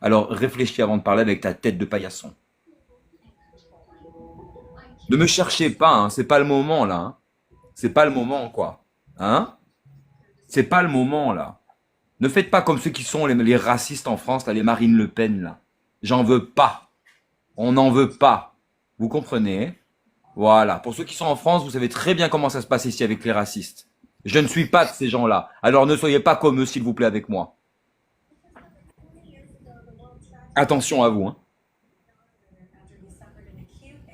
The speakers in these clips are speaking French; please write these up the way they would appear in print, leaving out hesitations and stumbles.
Alors réfléchis avant de parler avec ta tête de paillasson. Ne me cherchez pas, hein, c'est pas le moment là. Hein. C'est pas le moment quoi. Hein? C'est pas le moment là. Ne faites pas comme ceux qui sont les racistes en France, là, les Marine Le Pen là. J'en veux pas. On n'en veut pas. Vous comprenez? Voilà. Pour ceux qui sont en France, vous savez très bien comment ça se passe ici avec les racistes. Je ne suis pas de ces gens-là. Alors ne soyez pas comme eux, s'il vous plaît, avec moi. Attention à vous. Hein.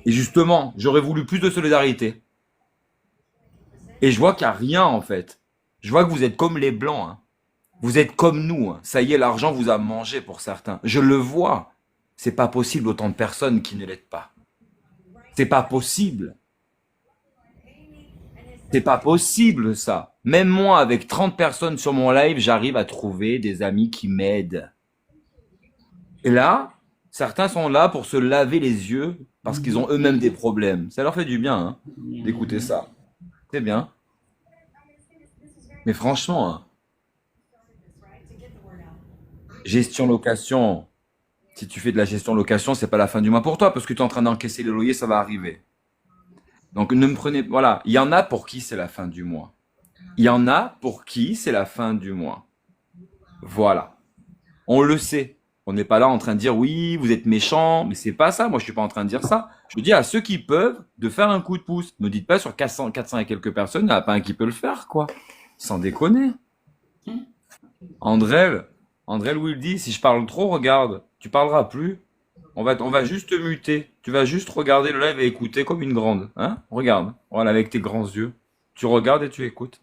Et justement, j'aurais voulu plus de solidarité. Et je vois qu'il n'y a rien en fait. Je vois que vous êtes comme les blancs. Hein. Vous êtes comme nous. Hein. Ça y est, l'argent vous a mangé pour certains. Je le vois. C'est pas possible autant de personnes qui ne l'aident pas. C'est pas possible. C'est pas possible ça. Même moi, avec 30 personnes sur mon live, j'arrive à trouver des amis qui m'aident. Et là, certains sont là pour se laver les yeux parce qu'ils ont eux-mêmes des problèmes. Ça leur fait du bien hein, d'écouter ça. C'est bien. Mais franchement, hein, gestion location, si tu fais de la gestion location, c'est pas la fin du mois pour toi parce que tu es en train d'encaisser le loyer, ça va arriver. Donc ne me prenez, voilà, il y en a pour qui c'est la fin du mois. Il y en a pour qui c'est la fin du mois. Voilà. On le sait. On n'est pas là en train de dire oui, vous êtes méchant, mais c'est pas ça. Moi, je suis pas en train de dire ça. Je dis à ceux qui peuvent de faire un coup de pouce. Ne dites pas sur 400 et quelques personnes, il n'y en a pas un qui peut le faire, quoi. Sans déconner. Andrel, Andrel Will dit, si je parle trop, regarde, tu parleras plus. On va juste te muter. Tu vas juste regarder le live et écouter comme une grande. Hein? Regarde. Voilà, avec tes grands yeux. Tu regardes et tu écoutes.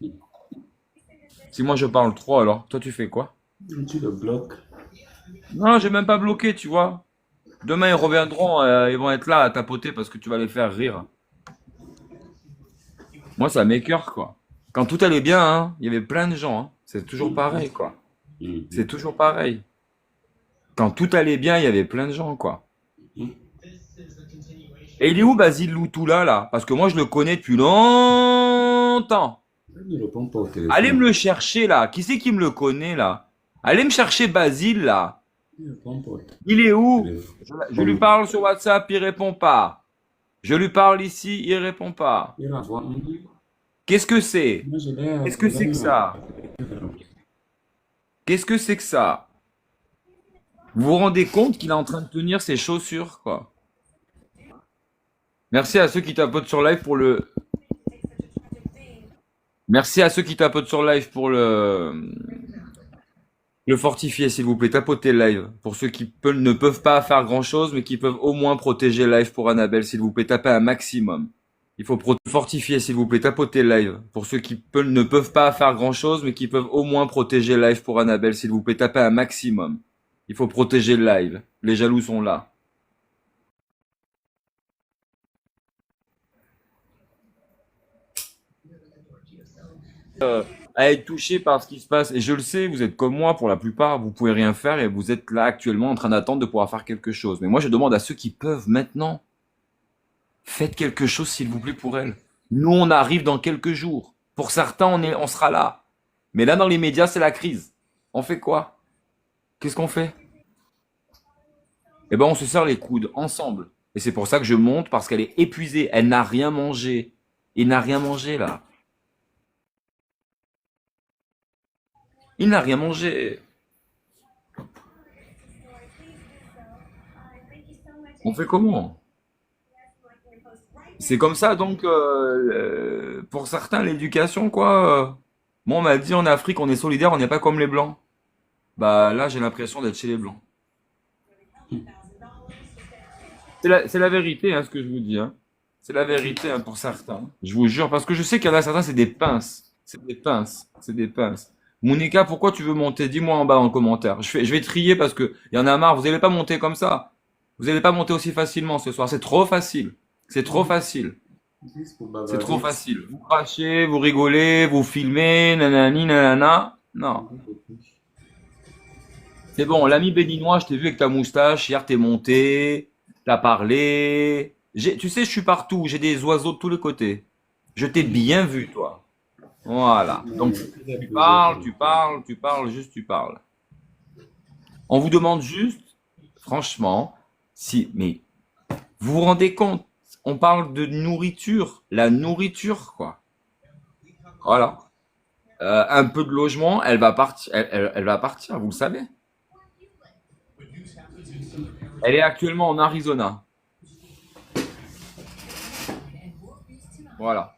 Si moi je parle trop, alors, toi tu fais quoi? Tu le bloques. Non, j'ai même pas bloqué, tu vois. Demain, ils reviendront, ils vont être là à tapoter parce que tu vas les faire rire. Moi, ça m'écœure, quoi. Quand tout allait bien, hein, il y avait plein de gens. Hein. C'est toujours pareil, quoi. C'est Mhm. toujours pareil. Quand tout allait bien, il y avait plein de gens, quoi. Et il est où Basile Loutoula, là? Parce que moi, je le connais depuis longtemps. Il ne répond pas au Allez me téléphone. le chercher, là. Qui c'est qui me le connaît, là? Allez me chercher Basile, là. Il ne répond pas au Il est où? Je lui téléphone. parle sur WhatsApp, il répond pas. Je lui parle ici, il répond pas. Il renvoie. Qu'est-ce que c'est? Moi, Qu'est-ce que c'est que ça? Qu'est-ce que c'est que ça? Vous vous rendez compte qu'il est en train de tenir ses chaussures, quoi. Merci à ceux qui tapotent sur live pour le. Merci à ceux qui tapotent sur live pour le fortifier, s'il vous plaît. Tapotez le live. Pour ceux qui ne peuvent pas faire grand-chose, mais qui peuvent au moins protéger le live pour Annabelle, s'il vous plaît. Tapez un maximum. Il faut fortifier, s'il vous plaît. Tapotez le live. Pour ceux qui ne peuvent pas faire grand-chose, mais qui peuvent au moins protéger le live pour Annabelle, s'il vous plaît. Tapez un maximum. Il faut protéger le live. Les jaloux sont là. À être touché par ce qui se passe. Et je le sais, vous êtes comme moi pour la plupart, vous pouvez rien faire et vous êtes là actuellement en train d'attendre de pouvoir faire quelque chose. Mais moi, je demande à ceux qui peuvent maintenant, faites quelque chose s'il vous plaît pour elle. Nous, on arrive dans quelques jours. Pour certains, on sera là. Mais là, dans les médias, c'est la crise. On fait quoi? Qu'est-ce qu'on fait? Eh ben, on se serre les coudes ensemble. Et c'est pour ça que je monte parce qu'elle est épuisée. Elle n'a rien mangé. Il n'a rien mangé là. Il n'a rien mangé. On fait comment? C'est comme ça, donc, pour certains, l'éducation, quoi. Moi, on m'a dit en Afrique, on est solidaire, on n'est pas comme les Blancs. Bah là, j'ai l'impression d'être chez les Blancs. C'est la vérité, hein, ce que je vous dis. Hein. C'est la vérité hein, pour certains. Je vous jure, parce que je sais qu'il y en a certains, c'est des pinces. C'est des pinces. C'est des pinces. Monica, pourquoi tu veux monter? Dis-moi en bas dans le commentaire. Je vais trier parce que il y en a marre. Vous n'allez pas monter comme ça. Vous n'allez pas monter aussi facilement ce soir. C'est trop facile. C'est trop facile. Juste pour C'est trop bavarder. facile. Vous crachez, vous rigolez, vous filmez, nanani, nanana. Non. C'est bon, l'ami béninois, je t'ai vu avec ta moustache. Hier, t'es monté, t'as parlé. Tu sais, je suis partout. J'ai des oiseaux de tous les côtés. Je t'ai bien vu, toi. Voilà. Donc, Il y a tu plusieurs parles, fois. tu parles, tu parles, juste tu parles. On vous demande juste, franchement, si, mais vous vous rendez compte, on parle de nourriture, la nourriture, quoi. Voilà. Un peu de logement, elle va partir, elle va partir, vous le savez. Elle est actuellement en Arizona. Voilà.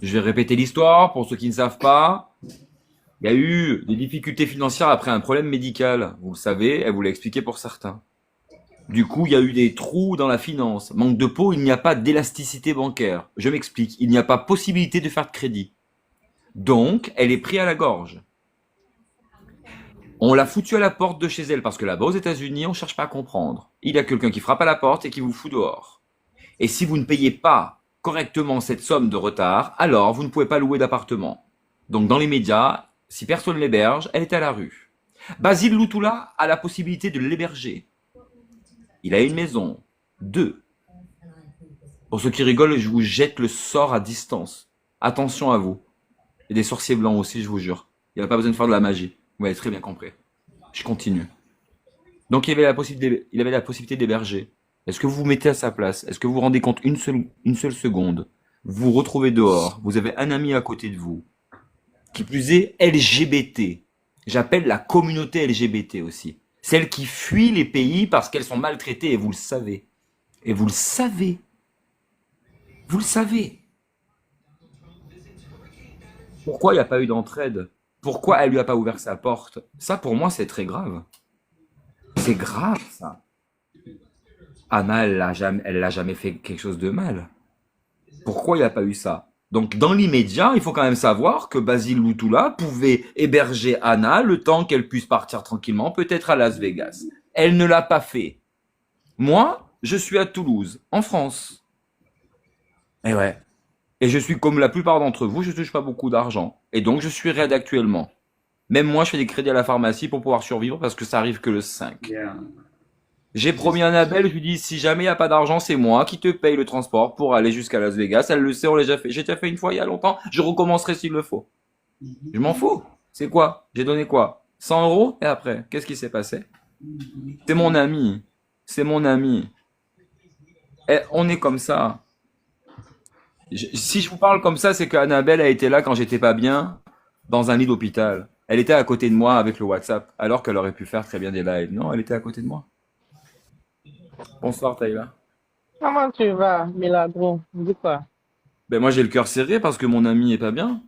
Je vais répéter l'histoire pour ceux qui ne savent pas. Il y a eu des difficultés financières après un problème médical. Vous le savez, elle vous l'a expliqué pour certains. Du coup, il y a eu des trous dans la finance. Manque de peau, il n'y a pas d'élasticité bancaire. Je m'explique. Il n'y a pas possibilité de faire de crédit. Donc, elle est prise à la gorge. On l'a foutu à la porte de chez elle parce que là-bas aux États-Unis, on cherche pas à comprendre. Il y a quelqu'un qui frappe à la porte et qui vous fout dehors. Et si vous ne payez pas correctement cette somme de retard, alors vous ne pouvez pas louer d'appartement. Donc, dans les médias, si personne l'héberge, elle est à la rue. Basile Luthula a la possibilité de l'héberger. Il a une maison. 2. Pour ceux qui rigolent, je vous jette le sort à distance. Attention à vous. Il y a des sorciers blancs aussi, je vous jure. Il n'y a pas besoin de faire de la magie. Vous avez très bien compris. Je continue. Donc il avait la possibilité d'héberger. Est-ce que vous vous mettez à sa place? Est-ce que vous vous rendez compte une seule seconde? Vous vous retrouvez dehors. Vous avez un ami à côté de vous. Qui plus est, LGBT. J'appelle la communauté LGBT aussi. Celles qui fuient les pays parce qu'elles sont maltraitées et vous le savez. Et vous le savez. Vous le savez. Pourquoi il n'y a pas eu d'entraide? Pourquoi elle lui a pas ouvert sa porte? Ça, pour moi, c'est très grave. C'est grave, ça. Anna, elle l'a jamais fait quelque chose de mal. Pourquoi il n'y a pas eu ça? Donc, dans l'immédiat, il faut quand même savoir que Basile Luthula pouvait héberger Anna le temps qu'elle puisse partir tranquillement, peut-être à Las Vegas. Elle ne l'a pas fait. Moi, je suis à Toulouse, en France. Et ouais. Et je suis comme la plupart d'entre vous, je touche pas beaucoup d'argent. Et donc, je suis raide actuellement. Même moi, je fais des crédits à la pharmacie pour pouvoir survivre parce que ça arrive que le 5. Yeah. J'ai promis à Annabelle, je lui dis, si jamais il n'y a pas d'argent, c'est moi qui te paye le transport pour aller jusqu'à Las Vegas. Elle le sait, on l'a déjà fait. J'ai déjà fait une fois il y a longtemps. Je recommencerai s'il le faut. Je m'en fous. C'est quoi? J'ai donné quoi? 100 euros? Et après, qu'est-ce qui s'est passé? C'est mon ami. C'est mon ami. Et on est comme ça. Si je vous parle comme ça, c'est qu'Annabelle a été là quand j'étais pas bien, dans un lit d'hôpital. Elle était à côté de moi avec le WhatsApp, alors qu'elle aurait pu faire très bien des lives. Non, elle était à côté de moi. Bonsoir, Taïla. Comment tu vas, Milagro? Dis quoi? Ben moi, j'ai le cœur serré parce que mon ami est pas bien.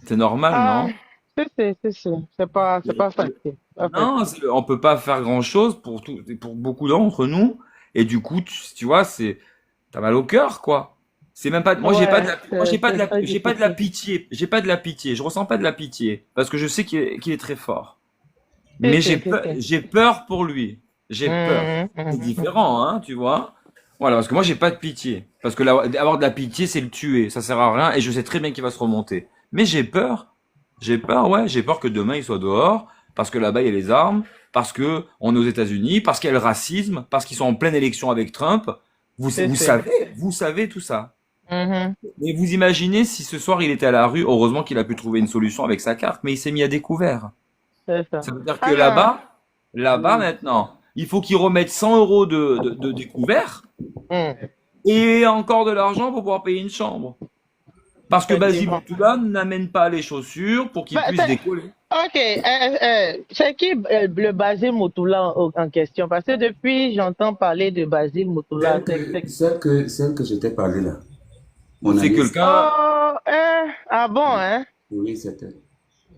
C'est normal, Ah, non? c'est pas facile. Pas Non, facile. on peut pas faire grand-chose pour tout, pour beaucoup d'entre nous. Et du coup, tu vois, t'as mal au cœur, quoi. C'est même pas, moi, j'ai pas de Ouais, la, moi, c'est très j'ai pas de la difficile. pitié. J'ai pas de la pitié. Je ressens pas de la pitié parce que je sais qu'il est très fort. Si, Mais si, si, si. j'ai peur pour lui. J'ai peur. C'est Mhm. différent, hein, tu vois. Voilà, parce que moi, j'ai pas de pitié. Parce que avoir de la pitié, c'est le tuer. Ça sert à rien et je sais très bien qu'il va se remonter. Mais j'ai peur. J'ai peur, ouais. J'ai peur que demain, il soit dehors parce que là-bas, il y a les armes, parce que on est aux États-Unis, parce qu'il y a le racisme, parce qu'ils sont en pleine élection avec Trump. Si, si. Vous savez tout ça. Mhm. Mais vous imaginez si ce soir, il était à la rue, heureusement qu'il a pu trouver une solution avec sa carte, mais il s'est mis à découvert. C'est ça. Ça veut dire que Ah non. là-bas maintenant, il faut qu'ils remettent 100 euros de découvert Mhm. et encore de l'argent pour pouvoir payer une chambre. Parce que Basile Effectivement. Boutoula n'amène pas les chaussures pour qu'ils Bah, puissent décoller. ok, c'est qui le Basile Moutoula en question? Parce que depuis, j'entends parler de Basile Moutoula. Celle que je t'ai parlé là. Mon C'est ami, quelqu'un, Oh, ah bon, hein? oui, c'était.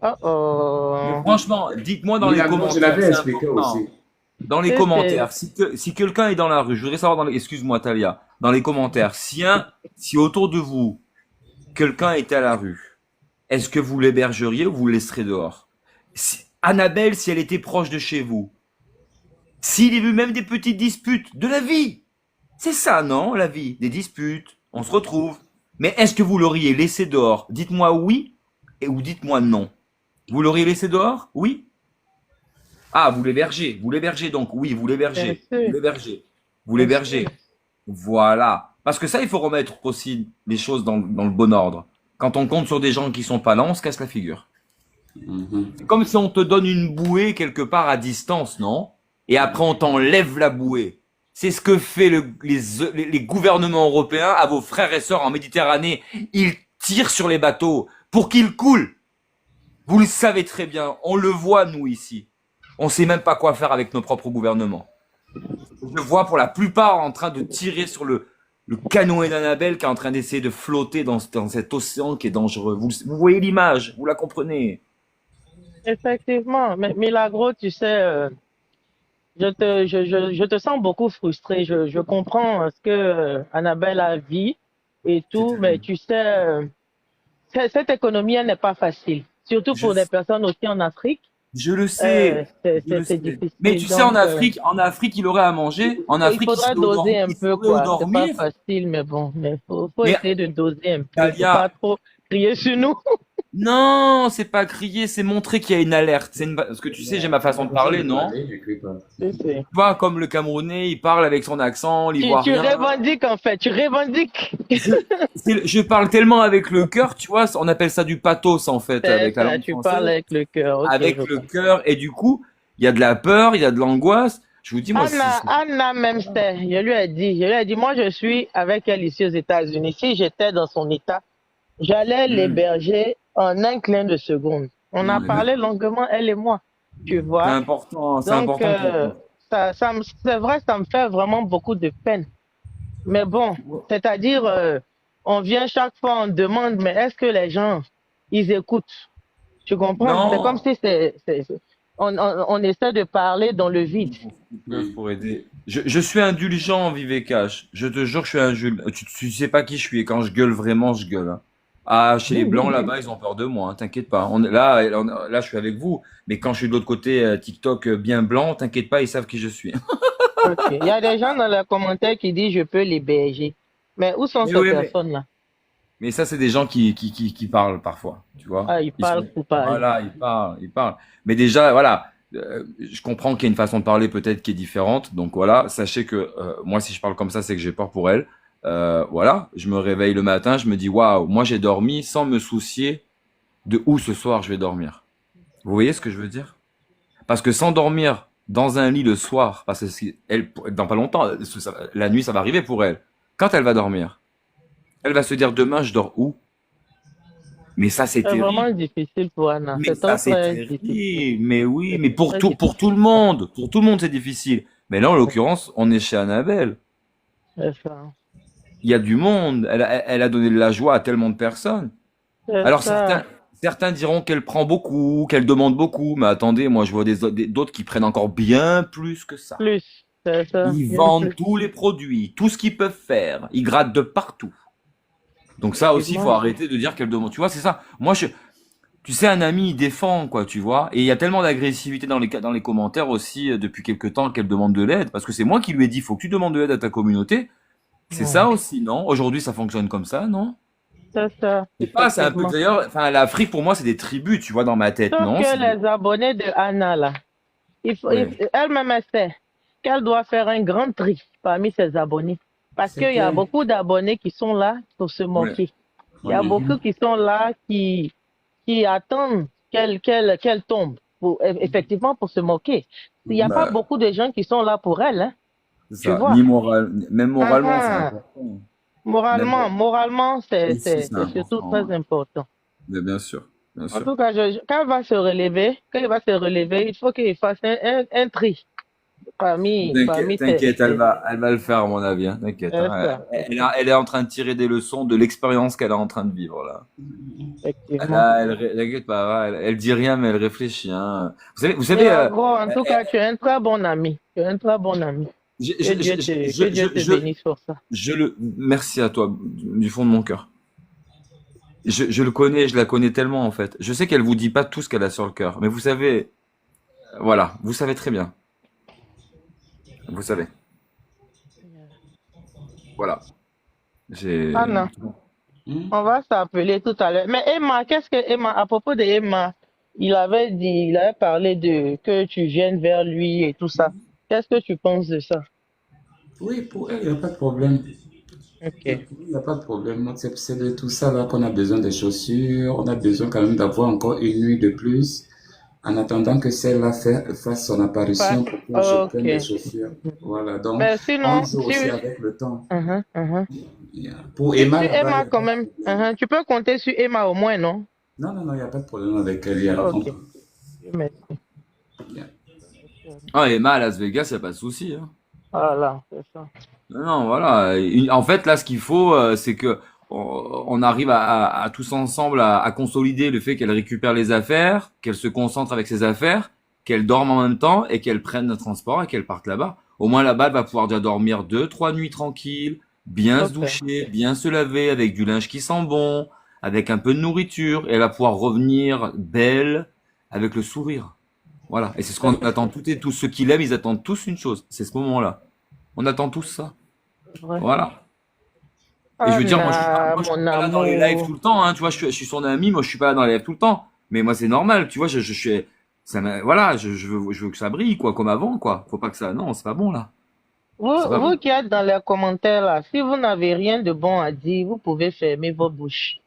Oh, mais oh. franchement, dites-moi dans les Milagro, je commentaires, l'avais c'est expliqué important. aussi. Dans les C'est, commentaires, si quelqu'un est dans la rue, je voudrais savoir excuse-moi Talia, dans les commentaires, si autour de vous, quelqu'un était à la rue, est-ce que vous l'hébergeriez ou vous le laisserez dehors? Annabelle, si elle était proche de chez vous, s'il y a eu même des petites disputes de la vie, c'est ça, non, la vie, des disputes, on se retrouve. Mais est-ce que vous l'auriez laissé dehors? Dites-moi oui ou dites-moi non. Vous l'auriez laissé dehors? Oui? Ah, vous l'hébergez donc, oui, bien vous sûr, l'hébergez, vous bien sûr. l'hébergez. Voilà. Parce que ça, il faut remettre aussi les choses dans le bon ordre. Quand on compte sur des gens qui sont pas là, on se casse la figure. Mhm. C'est comme si on te donne une bouée quelque part à distance, non? et après on t'enlève la bouée. C'est ce que fait les gouvernements européens à vos frères et sœurs en Méditerranée. Ils tirent sur les bateaux pour qu'ils coulent. Vous le savez très bien, on le voit nous ici. On sait même pas quoi faire avec nos propres gouvernements. Je vois pour la plupart en train de tirer sur le canoë d'Annabelle qui est en train d'essayer de flotter dans cet océan qui est dangereux. Vous voyez l'image, vous la comprenez. Effectivement. Mais Milagro, tu sais, je te sens beaucoup frustré. Je comprends ce que Annabelle a vu et C'est tout, mais terrible. tu sais, cette économie, elle n'est pas facile. Surtout Je, pour des personnes aussi en Afrique, je le sais, je le c'est sais. Mais difficile. tu sais, Donc, en Afrique, il aurait à manger. En il Afrique, faudra doser un il peu, saurait où quoi. C'est pas dormir. facile, mais bon, mais faut Mais essayer de doser un peu. Faut Talia, pas trop crier sur nous. non, c'est pas crier, c'est montrer qu'il y a une alerte. Parce que tu sais, j'ai ma façon de La façon parler, de non? parler, n'écris pas. C'est- Tu vois, comme le Camerounais, il parle avec son accent, Tu l'ivoirien. revendiques, en fait. Tu revendiques. Je, je parle tellement avec le cœur, tu vois, on appelle ça du pathos en fait, C'est avec la ça, langue tu parles française. avec le cœur. Ok, je Avec le comprends. cœur, et du coup, il y a de la peur, il y a de l'angoisse. Je vous dis, moi, Anna même, je lui ai dit, moi, je suis avec elle ici aux États-Unis. Si j'étais dans son état, j'allais Hmm. l'héberger en un clin de seconde. On a Ouais, parlé longuement, elle et moi, tu vois. c'est Donc, important pour toi. c'est vrai, ça me fait vraiment beaucoup de peine. Mais bon, c'est-à-dire, on vient chaque fois, on demande, mais est-ce que les gens, ils écoutent? Tu comprends? C'est comme Non, si on essaie de parler dans le vide. ils peuvent Oui. pour aider. Je suis indulgent, Vivekash. Je te jure, je suis indulgent. Tu sais pas qui je suis, et quand je gueule vraiment, je gueule, hein. Ah, chez les Blancs, là-bas, ils ont peur de moi, hein, t'inquiète pas. Là, je suis avec vous, mais quand je suis de l'autre côté, TikTok bien blanc, t'inquiète pas, ils savent qui je suis. Ok. Il y a des gens dans les commentaires qui disent je peux l'héberger. Mais où sont Mais ces oui, personnes-là? mais ça, c'est des gens qui parlent parfois, tu vois. Ah, ils Ils parlent sont, pour parler. voilà, ils parlent. Mais déjà, voilà, je comprends qu'il y a une façon de parler peut-être qui est différente. Donc voilà, sachez que moi, si je parle comme ça, c'est que j'ai peur pour elle. Voilà, je me réveille le matin, je me dis, waouh, moi j'ai dormi sans me soucier de où ce soir je vais dormir. Vous voyez ce que je veux dire? Parce que sans dormir dans un lit le soir, parce que elle, dans pas longtemps, la nuit, ça va arriver pour elle. Quand elle va dormir, elle va se dire, demain, je dors où? Mais ça, c'est C'est terrible. vraiment difficile pour Anna. Mais C'est ça, très, c'est très difficile. terrible. Mais oui, mais C'est très pour tout le difficile. monde. Pour tout le monde, c'est difficile. Mais là, en l'occurrence, on est chez Annabelle. C'est ça. Il y a du monde. Elle a donné de la joie à tellement de personnes. C'est Alors, ça. certains diront qu'elle prend beaucoup, qu'elle demande beaucoup. Mais attendez, moi, je vois d'autres qui prennent encore bien plus que ça. Plus. C'est ça. Ils Bien vendent plus. tous les produits, tout ce qu'ils peuvent faire. Ils grattent de partout. Donc ça aussi, il faut Effectivement. arrêter de dire qu'elle demande. Tu vois, c'est ça. Tu sais, un ami, il défend, quoi, tu vois. Et il y a tellement d'agressivité dans les commentaires aussi depuis quelque temps qu'elle demande de l'aide. Parce que c'est moi qui lui ai dit, faut que tu demandes de l'aide à ta communauté. C'est Ouais. ça aussi, non? Aujourd'hui, ça fonctionne comme ça, non? C'est ça. Je sais pas, c'est un peu, Effectivement. d'ailleurs, enfin, l'Afrique, pour moi, c'est des tribus, tu vois, dans ma tête, Sauf non? que les abonnés de Anna, là, Ouais. elle-même, elle sait qu'elle doit faire un grand tri parmi ses abonnés. Parce C'est qu'il y a clair. beaucoup d'abonnés qui sont là pour se Ouais. moquer. Il y a Ouais. beaucoup Mhm. qui sont là qui attendent qu'elle tombe, effectivement pour se moquer. Il n'y a pas Bah, beaucoup de gens qui sont là pour elle, hein, c'est tu ça. vois. Ni moral, même Ah, moralement, c'est ah. important. Même Moralement, ici, c'est c'est surtout important, ouais. très important. Mais bien sûr, bien En sûr. tout cas, quand elle va se relever, il faut qu'il fasse un tri T'inquiète, parmi t'inquiète, elle va le faire à mon avis, hein, t'inquiète, hein. ça, c'est ça, Elle est en train de tirer des leçons de l'expérience qu'elle est en train de vivre là. effectivement. T'inquiète pas, elle dit rien mais elle réfléchit, hein. Vous Mais savez, en gros, en tout cas, tu es un très bon ami. Tu es un très bon ami. je, Que je, je, Dieu que Dieu te bénisse pour ça. merci à toi du fond de mon cœur. Je le connais, je la connais tellement en fait. Je sais qu'elle vous dit pas tout ce qu'elle a sur le cœur, mais vous savez, voilà, vous savez très bien, vous savez, voilà. J'ai, Anna, Mhm. on va s'appeler tout à l'heure. Mais Emma, qu'est-ce que Emma, à propos de Emma, il avait parlé de que tu viennes vers lui et tout ça. Qu'est-ce que tu penses de ça? Oui, pour elle, il n'y a pas de problème. Ok. Il n'y a pas de problème. C'est de tout ça là qu'on a besoin des chaussures. On a besoin quand même d'avoir encore une nuit de plus. En attendant que celle-là fasse son apparition Passe. pour que je Ok. prenne les chaussures. Voilà, donc Mais on sinon, joue aussi avec le temps. Mhm, mhm. Yeah. Pour Si Emma, sur là-bas, il n'y Emma a quand pas de même, problème. tu peux compter sur Emma au moins, non? Non, non, non, il n'y a pas de problème avec elle. Ok. Merci. Yeah. Ah, Emma à Las Vegas, il n'y a pas de souci, hein. Voilà, c'est ça. Non, non, voilà. En fait, là, ce qu'il faut, c'est que on arrive à tous ensemble à consolider le fait qu'elle récupère les affaires, qu'elle se concentre avec ses affaires, qu'elle dorme en même temps et qu'elle prenne le transport et qu'elle parte là-bas. Au moins, là-bas, elle va pouvoir déjà dormir 2, 3 nuits tranquilles, bien se Ok. doucher, bien se laver avec du linge qui sent bon, avec un peu de nourriture, et elle va pouvoir revenir belle, avec le sourire. Voilà. Et c'est ce qu'on attend toutes et tous. Ceux qui l'aiment, ils attendent tous une chose. C'est ce moment-là. On attend tous ça. C'est vrai. Voilà. Et je veux dire, Anna, moi, je suis mon pas là dans les lives amour. tout le temps, hein. Tu vois, je suis son ami, moi, je suis pas là dans les lives tout le temps. Mais moi, c'est normal, tu vois, je suis, voilà, je veux que ça brille, quoi, comme avant, quoi. Faut pas que ça, non, c'est pas bon, là. C'est pas bon. Vous qui êtes dans les commentaires là, si vous n'avez rien de bon à dire, vous pouvez fermer vos bouches.